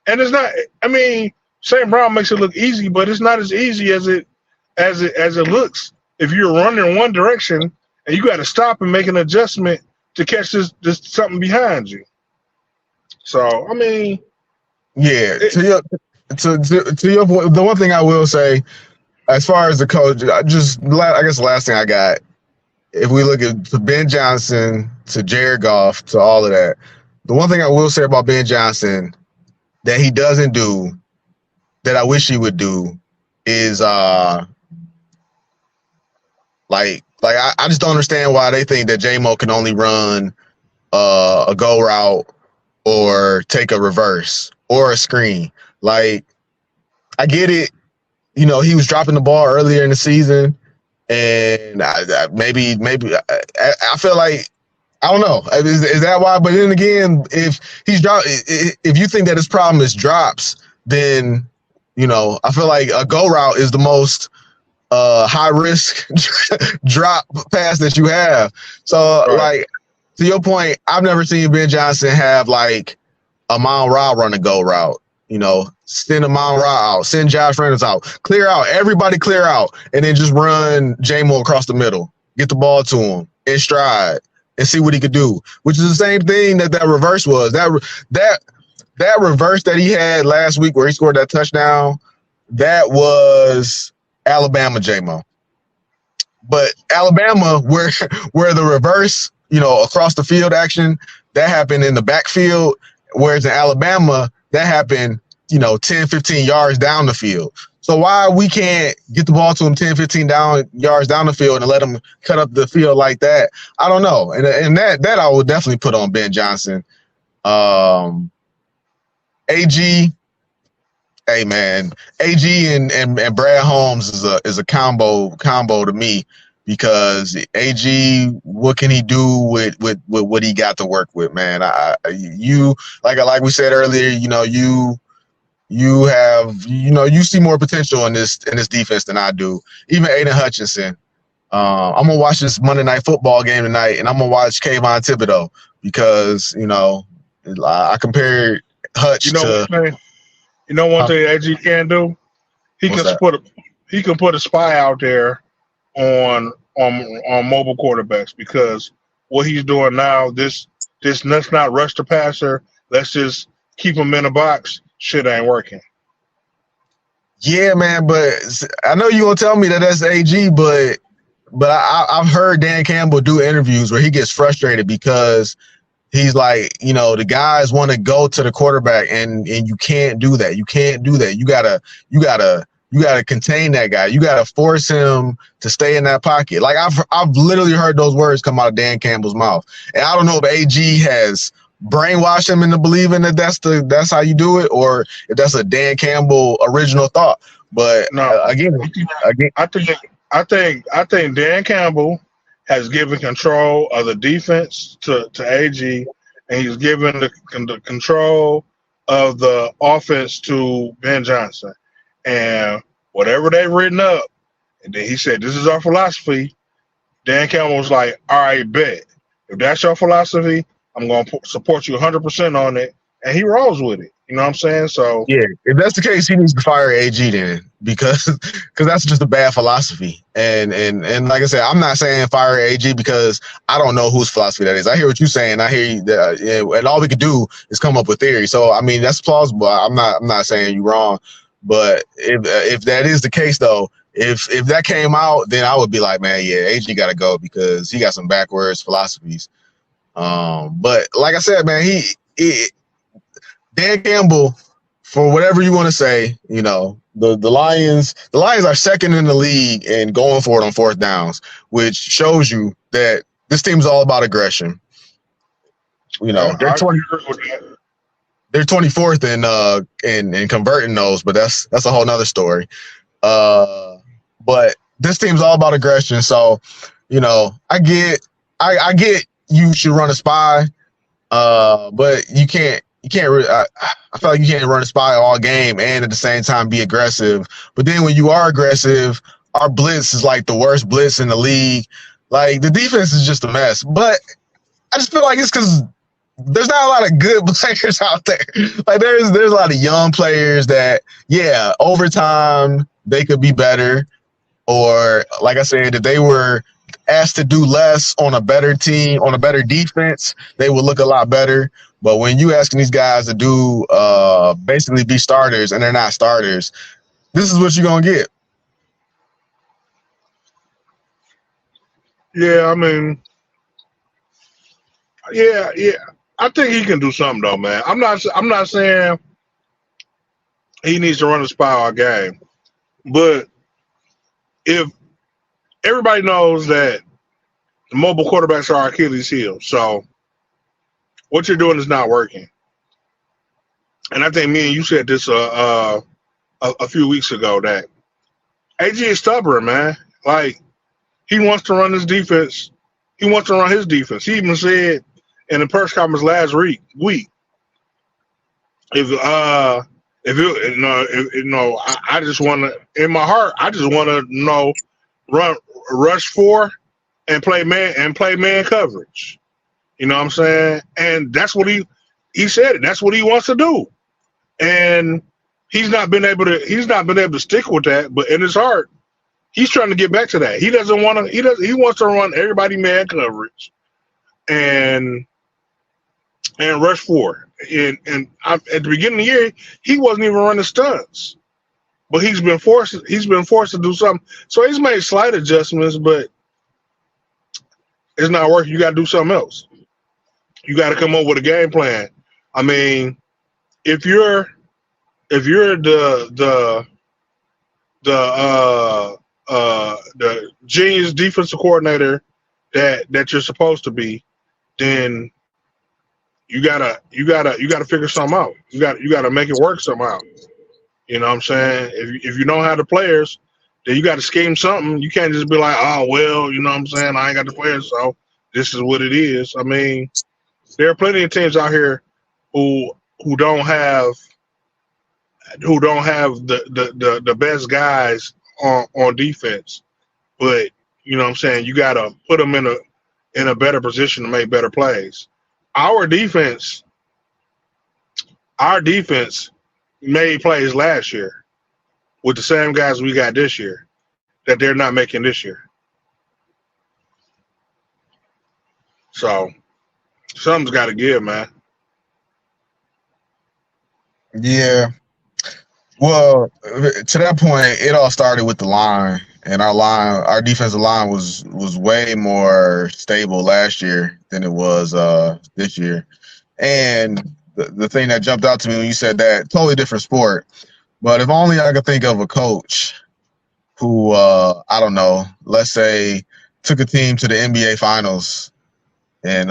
C: And it's not. I mean. St. Brown makes it look easy, but it's not as easy as it looks. If you're running in one direction and you got to stop and make an adjustment to catch this something behind you. So I mean,
D: yeah. To your point, the one thing I will say, as far as the coach, I guess the last thing I got, if we look at Ben Johnson to Jared Goff to all of that, the one thing I will say about Ben Johnson that he doesn't do, that I wish he would do, is I just don't understand why they think that J-Mo can only run a go route or take a reverse or a screen. Like, I get it. You know, he was dropping the ball earlier in the season, and maybe I feel like, I don't know. Is that why? But then again, if you think that his problem is drops, then, you know, I feel like a go route is the most high risk drop pass that you have. So, right. Like, to your point, I've never seen Ben Johnson have like a Amon-Ra run a go route. You know, send Amon-Ra out, send Josh Reynolds out, clear out, everybody clear out, and then just run J-Mo across the middle, get the ball to him in stride, and see what he could do. Which is the same thing that reverse was. That reverse that he had last week where he scored that touchdown, that was Alabama J-Mo. But Alabama, where the reverse, you know, across the field action, that happened in the backfield, whereas in Alabama, that happened, you know, 10, 15 yards down the field. So why we can't get the ball to him 10, 15 yards down the field and let him cut up the field like that? I don't know. And that I would definitely put on Ben Johnson. AG, hey man, AG and Brad Holmes is a combo to me, because AG, what can he do with what he got to work with, man? You like we said earlier, you have you see more potential in this defense than I do. Even Aiden Hutchinson. I'm gonna watch this Monday Night Football game tonight, and I'm gonna watch Kayvon Thibodeau because I compared Hutch to.
C: One thing AG can do. He can put a spy out there on mobile quarterbacks, because what he's doing now, this let's not rush the passer. Let's just keep him in a box. Shit ain't working.
D: Yeah, man, but I know you gonna tell me that that's AG, but I've heard Dan Campbell do interviews where he gets frustrated because he's like, the guys want to go to the quarterback, and you can't do that. You can't do that. You gotta contain that guy. You gotta force him to stay in that pocket. Like I've literally heard those words come out of Dan Campbell's mouth, and I don't know if AG has brainwashed him into believing that that's how you do it, or if that's a Dan Campbell original thought. But
C: no,
D: again,
C: I think Dan Campbell has given control of the defense to AG, and he's given the control of the offense to Ben Johnson. And whatever they've written up, and then he said, "This is our philosophy." Dan Campbell was like, "All right, bet. If that's your philosophy, I'm going to support you 100% on it." And he rolls with it. You know what I'm saying? So
D: yeah, if that's the case, he needs to fire AG then, because that's just a bad philosophy. And like I said, I'm not saying fire AG because I don't know whose philosophy that is. I hear what you're saying. I hear you that, and all we could do is come up with theory. So I mean, that's plausible. I'm not saying you're wrong, but if that is the case though, if that came out, then I would be like, man, yeah, AG got to go because he got some backwards philosophies. But like I said, man, Dan Campbell, for whatever you want to say, the Lions are second in the league in going for it on fourth downs, which shows you that this team is all about aggression. They're 24th in converting those, but that's a whole nother story. But this team's all about aggression. So, I get you should run a spy, but you can't really, I feel like you can't run a spy all game and at the same time be aggressive. But then when you are aggressive, our blitz is like the worst blitz in the league. Like, the defense is just a mess. But I just feel like it's because there's not a lot of good players out there. Like, there's a lot of young players that, yeah, over time they could be better. Or, like I said, if they were asked to do less on a better team, on a better defense, they would look a lot better. But when you asking these guys to do basically be starters and they're not starters, this is what you're going to get.
C: Yeah, I mean, yeah. I think he can do something though, man. I'm not saying he needs to run a spy all game, but if everybody knows that the mobile quarterbacks are Achilles' heel, so what you're doing is not working. And I think me and you said this a few weeks ago that AG is stubborn, man. Like, he wants to run his defense. He wants to run his defense. He even said in the press conference last week, I just want to, in my heart, I just want to rush 4 and play man coverage. You know what I'm saying? And that's what he said it. That's what he wants to do. And he's not been able to stick with that, but in his heart, he's trying to get back to that. He wants to run everybody man coverage and rush 4. And at the beginning of the year, he wasn't even running stunts. But he's been forced to do something. So he's made slight adjustments, but it's not working. You got to do something else. You got to come up with a game plan. I mean, if you're the genius defensive coordinator that you're supposed to be, then you gotta figure something out. You gotta make it work somehow. You know what I'm saying? If you don't have the players, then you got to scheme something. You can't just be like, oh, well, you know what I'm saying? I ain't got the players, so this is what it is. I mean, there are plenty of teams out here who don't have the best guys on defense, but you know what I'm saying, you got to put them in a better position to make better plays. Our defense made plays last year with the same guys we got this year that they're not making this year. So something's got to give, man.
D: Yeah. Well, to that point, it all started with the line, and our defensive line was way more stable last year than it was this year. And the thing that jumped out to me when you said that, totally different sport, but if only I could think of a coach who, I don't know, let's say took a team to the NBA Finals and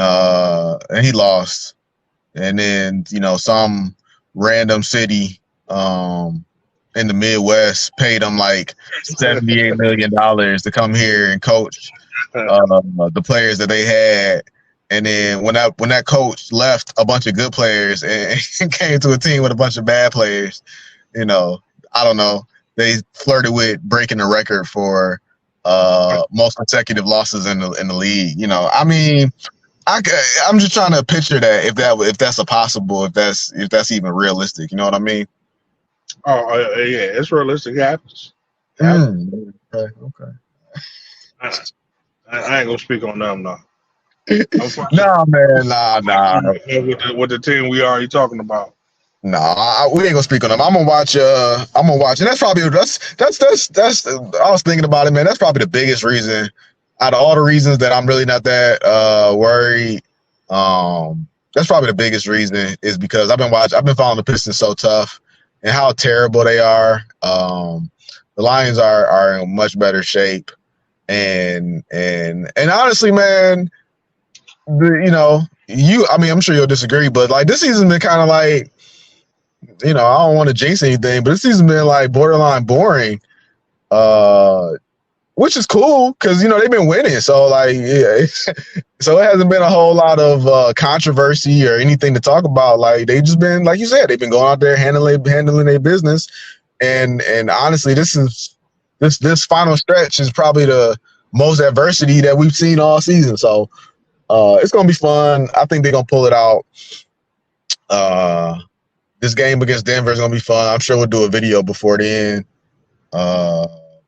D: he lost, and then, you know, some random city in the Midwest paid him like $78 million to come here and coach the players that they had. And then when that coach left a bunch of good players and came to a team with a bunch of bad players, you know, I don't know, they flirted with breaking the record for most consecutive losses in the league. You know, I mean, I'm just trying to picture that if that's if that's even realistic. You know what I mean?
C: Oh yeah, it's realistic. It happens.
D: Okay.
C: I ain't gonna speak on them though.
D: Nah, man, nah.
C: With the team we already talking about.
D: Nah, we ain't gonna speak on them. I'm gonna watch, and that's probably that's. I was thinking about it, man. That's probably the biggest reason out of all the reasons that I'm really not that worried. That's probably the biggest reason is because I've been following the Pistons so tough and how terrible they are. The Lions are in much better shape, and honestly, man. I'm sure you'll disagree, but like this season's been kind of like, you know, I don't want to jinx anything, but this season's been like borderline boring, which is cool because, you know, they've been winning. So like, yeah, so it hasn't been a whole lot of controversy or anything to talk about. Like they just been, like you said, they've been going out there handling their business. And honestly, this final stretch is probably the most adversity that we've seen all season. So, it's going to be fun. I think they're going to pull it out. This game against Denver is going to be fun. I'm sure we'll do a video before the end.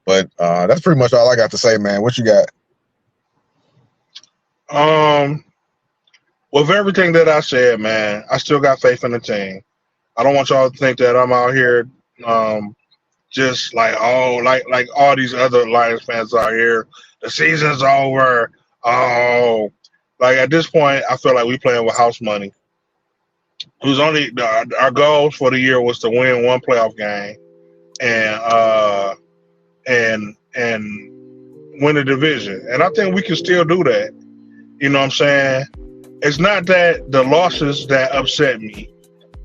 D: But that's pretty much all I got to say, man. What you got?
C: With everything that I said, man, I still got faith in the team. I don't want y'all to think that I'm out here just like, like all these other Lions fans out here. The season's over. Oh, like at this point, I feel like we playing with house money. It was only our goal for the year was to win one playoff game and win the division, and I think we can still do that. You know what I'm saying? It's not that the losses that upset me;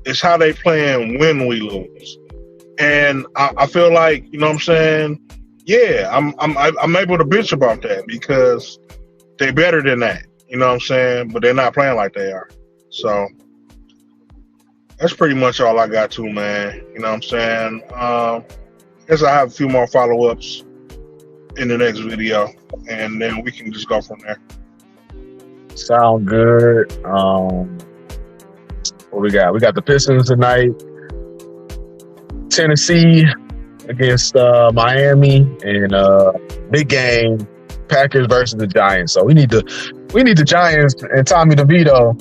C: it's how they playing when we lose. And I feel like, you know what I'm saying? Yeah, I'm able to bitch about that because they better than that. You know what I'm saying? But they're not playing like they are. So that's pretty much all I got to, man. You know what I'm saying? Guess I have a few more follow-ups in the next video, and then we can just go from there.
D: Sound good. What we got? We got the Pistons tonight. Tennessee against Miami, and big game, Packers versus the Giants. So we need the Giants and Tommy DeVito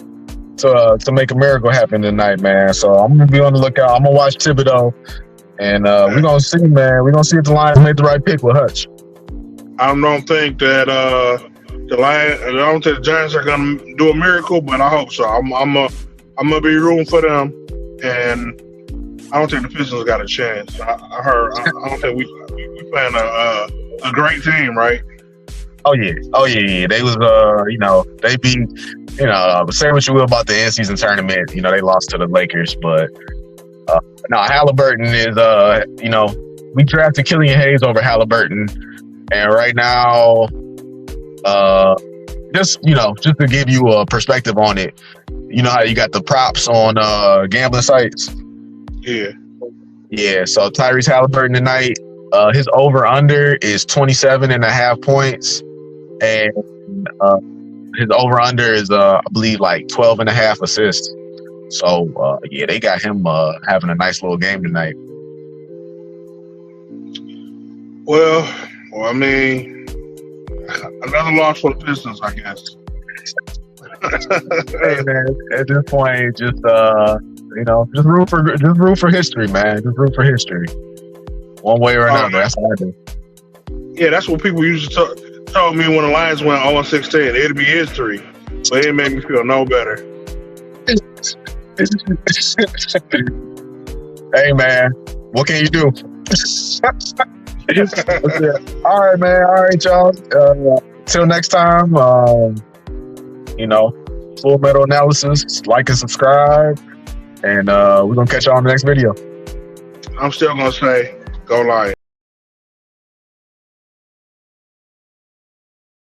D: to make a miracle happen tonight, man. So I'm gonna be on the lookout. I'm gonna watch Thibodeau, and we're gonna see, man. We're gonna see if the Lions made the right pick with Hutch.
C: I don't think that the Giants are gonna do a miracle, but I hope so. I'm gonna be rooting for them, and I don't think the Pistons got a chance. I don't think we playing a great team, right?
D: Oh yeah. They was they beat, say what you will about the in-season tournament. You know, they lost to the Lakers, but no, Halliburton is we drafted Killian Hayes over Halliburton, and right now, just to give you a perspective on it, you know how you got the props on gambling sites.
C: Yeah.
D: Yeah. So Tyrese Halliburton tonight, his over under is 27.5 points, and his over under is I believe like 12.5 assists. So yeah, they got him having a nice little game tonight.
C: Well, I mean, another loss for the Pistons, I guess.
D: Hey man, at this point, just just root for history, man. Just root for history, one way or another. That's all I do.
C: Yeah, that's what people used to tell me when the Lions went 0-16. It'd be history, but it made me feel no better.
D: Hey man, what can you do? All right, man. All right, y'all. Till next time. Full Metal Analysis. Like and subscribe, and we're gonna catch y'all on the next video.
C: I'm still gonna say, go Lions.